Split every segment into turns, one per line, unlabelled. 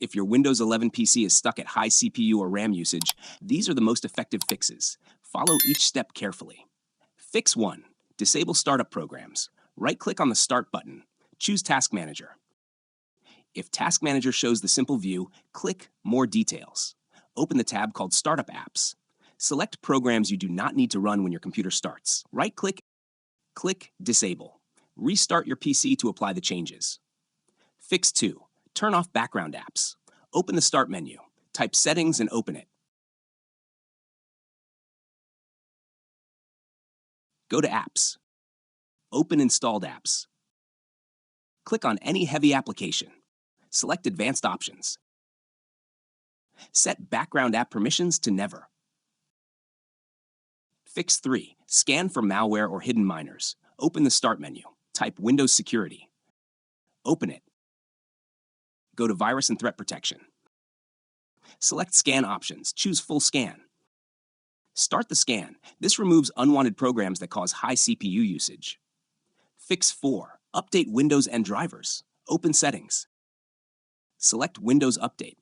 If your Windows 11 PC is stuck at high CPU or RAM usage, these are the most effective fixes. Follow each step carefully. Fix 1. Disable startup programs. Right-click on the Start button. Choose Task Manager. If Task Manager shows the simple view, click More Details. Open the tab called Startup Apps. Select programs you do not need to run when your computer starts. Right-click, click Disable. Restart your PC to apply the changes. Fix 2. Turn off background apps. Open the Start menu. Type Settings and open it. Go to Apps. Open Installed Apps. Click on any heavy application. Select Advanced Options. Set background app permissions to Never. Fix 3. Scan for malware or hidden minors. Open the Start menu. Type Windows Security. Open it. Go to Virus and Threat Protection. Select Scan Options. Choose Full Scan. Start the scan. This removes unwanted programs that cause high CPU usage. Fix 4. Update Windows and drivers. Open Settings. Select Windows Update.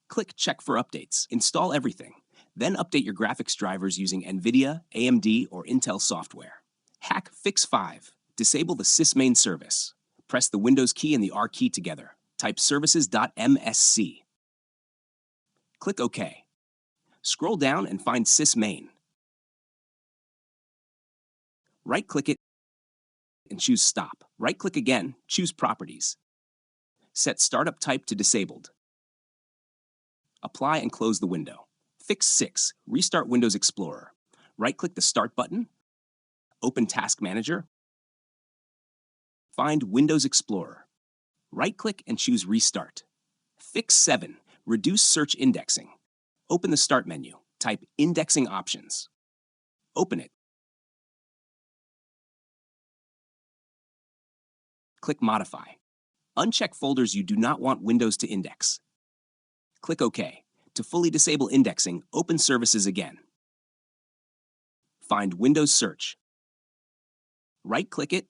Click Check for Updates. Install everything. Then update your graphics drivers using NVIDIA, AMD, or Intel software. Hack Fix 5. Disable the SysMain service. Press the Windows key and the R key together. Type services.msc. Click OK. Scroll down and find SysMain. Right-click it and choose Stop. Right-click again, choose Properties. Set Startup Type to Disabled. Apply and close the window. Fix 6. Restart Windows Explorer. Right-click the Start button. Open Task Manager. Find Windows Explorer. Right-click and choose Restart. Fix 7. Reduce search indexing. Open the Start menu. Type Indexing Options. Open it. Click Modify. Uncheck folders you do not want Windows to index. Click OK. To fully disable indexing, open Services again. Find Windows Search. Right-click it,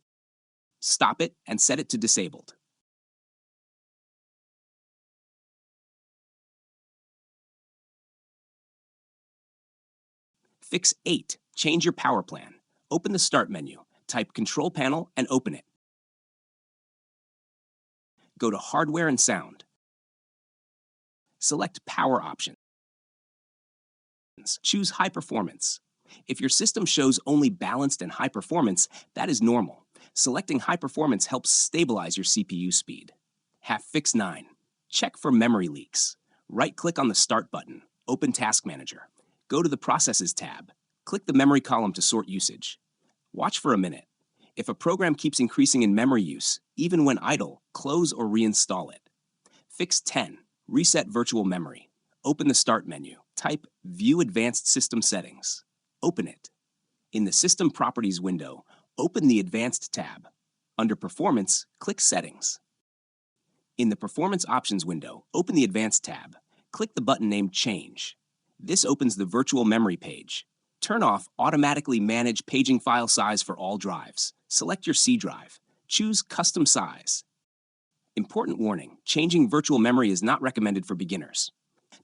stop it, and set it to Disabled. Fix 8. Change your power plan. Open the Start menu. Type Control Panel and open it. Go to Hardware and Sound. Select Power Options. Choose High Performance. If your system shows only balanced and high performance, that is normal. Selecting high performance helps stabilize your CPU speed. Fix 9. Check for memory leaks. Right-click on the Start button. Open Task Manager. Go to the Processes tab. Click the memory column to sort usage. Watch for a minute. If a program keeps increasing in memory use, even when idle, close or reinstall it. Fix 10. Reset virtual memory. Open the Start menu. Type View Advanced System Settings. Open it. In the System Properties window, open the Advanced tab. Under Performance, click Settings. In the Performance Options window, open the Advanced tab. Click the button named Change. This opens the virtual memory page. Turn off Automatically Manage Paging File Size for all drives. Select your C drive. Choose Custom Size. Important warning, changing virtual memory is not recommended for beginners.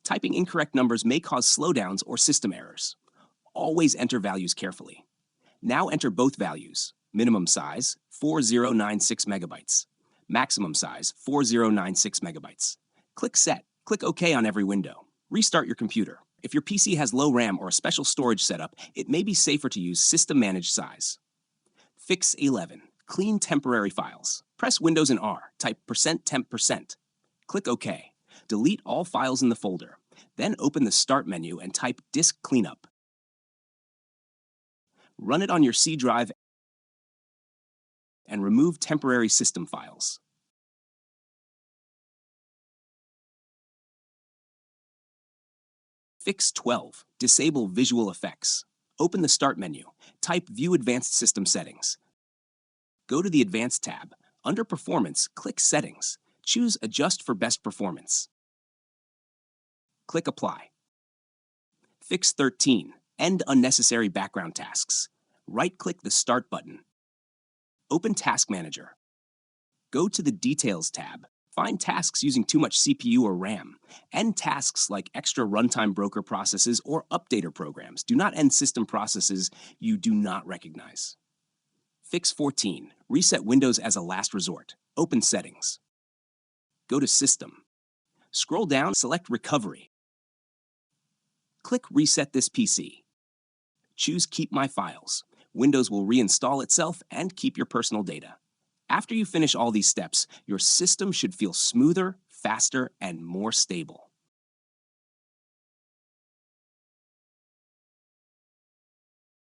Typing incorrect numbers may cause slowdowns or system errors. Always enter values carefully. Now enter both values. Minimum size, 4096 megabytes. Maximum size, 4096 megabytes. Click Set. Click OK on every window. Restart your computer. If your PC has low RAM or a special storage setup, it may be safer to use System Managed Size. Fix 11. Clean temporary files. Press Windows and R. Type %temp%. Click OK. Delete all files in the folder. Then open the Start menu and type Disk Cleanup. Run it on your C drive and remove temporary system files. Fix 12. Disable visual effects. Open the Start menu. Type View Advanced System Settings. Go to the Advanced tab. Under Performance, click Settings. Choose Adjust for Best Performance. Click Apply. Fix 13. End unnecessary background tasks. Right-click the Start button. Open Task Manager. Go to the Details tab. Find tasks using too much CPU or RAM. End tasks like extra runtime broker processes or updater programs. Do not end system processes you do not recognize. Fix 14. Reset Windows as a last resort. Open Settings. Go to System. Scroll down, select Recovery. Click Reset this PC. Choose Keep My Files. Windows will reinstall itself and keep your personal data. After you finish all these steps, your system should feel smoother, faster, and more stable.